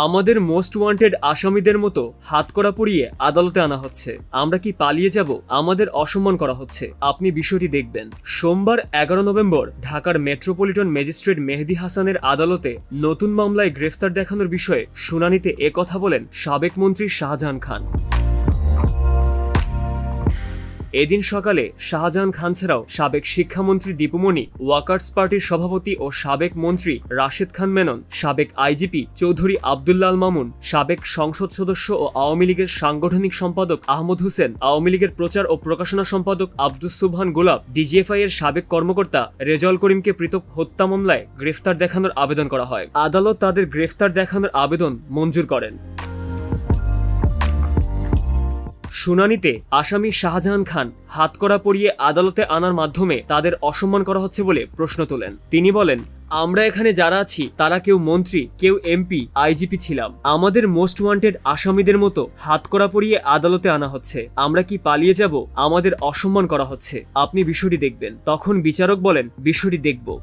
আমাদের most wanted আসামিদের মতো হাতকড়া পরিয়ে আদালতে আনা হচ্ছে। আমরা কি পালিয়ে যাব? আমাদের অসম্মান করা হচ্ছে। আপনি বিষয়টি দেখবেন। সোমবার 11 নভেম্বর ঢাকার মেট্রোপলিটন ম্যাজিস্ট্রেট মেহেদী হাসানের আদালতে নতুন মামলায় গ্রেফতার দেখানোর বিষয়ে শুনানিতে একথা বলেন সাবেক মন্ত্রী শাহজাহান খান। এদিন সকালে শাহজাহান খান ছাড়াও সাবেক শিক্ষামন্ত্রী দীপুমণি, ওয়াকার্স পার্টির সভাপতি ও সাবেক মন্ত্রী রাশেদ খান মেনন, সাবেক আইজিপি চৌধুরী আব্দুল্লাহ আল মামুন, সাবেক সংসদ সদস্য ও আওয়ামী লীগের সাংগঠনিক সম্পাদক আহমদ হোসেন, আওয়ামী লীগের প্রচার ও প্রকাশনা সম্পাদক আব্দুস সুবহান গোলাপ, ডিজিএফআই এর সাবেক কর্মকর্তা রেজাউল করিমকে পৃথক হত্যা মামলায় গ্রেফতার দেখানোর আবেদন করা হয়। আদালত তাদের গ্রেফতার দেখানোর আবেদন মঞ্জুর করেন। শুনানিতে আসামি শাহজাহান খান হাতকড়া পরিয়ে আদালতে আনার মাধ্যমে তাদের অসম্মান করা হচ্ছে বলে প্রশ্ন তোলেন। তিনি বলেন, আমরা এখানে যারা আছি তারা কেউ মন্ত্রী, কেউ এমপি, আইজিপি ছিলাম। আমাদের মোস্ট ওয়ান্টেড আসামিদের মতো হাতকড়া পরিয়ে আদালতে আনা হচ্ছে। আমরা কি পালিয়ে যাব? আমাদের অসম্মান করা হচ্ছে। আপনি বিষয়টি দেখবেন। তখন বিচারক বলেন, বিষয়টি দেখব।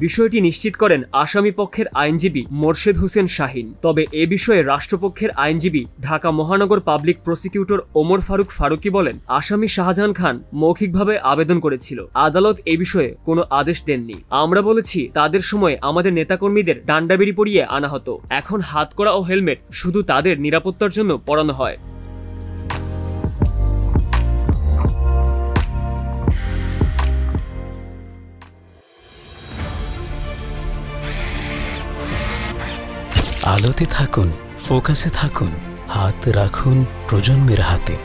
বিষয়টি নিশ্চিত করেন আসামি পক্ষের আইনজীবী মোরশেদ হোসেন শাহিন। তবে এ বিষয়ে রাষ্ট্রপক্ষের আইনজীবী ঢাকা মহানগর পাবলিক প্রসিকিউটর ওমর ফারুক ফারুকি বলেন, আসামি শাহজাহান খান মৌখিকভাবে আবেদন করেছিল। আদালত এ বিষয়ে কোনো আদেশ দেননি। আমরা বলেছি তাদের সময় আমাদের নেতাকর্মীদের ডান্ডাবেড়ি পরিয়ে আনা হতো। এখন হাতকড়া ও হেলমেট শুধু তাদের নিরাপত্তার জন্য পরানো হয়। আলোতে থাকুন, ফোকাসে থাকুন, হাত রাখুন প্রজন্মের হাতে।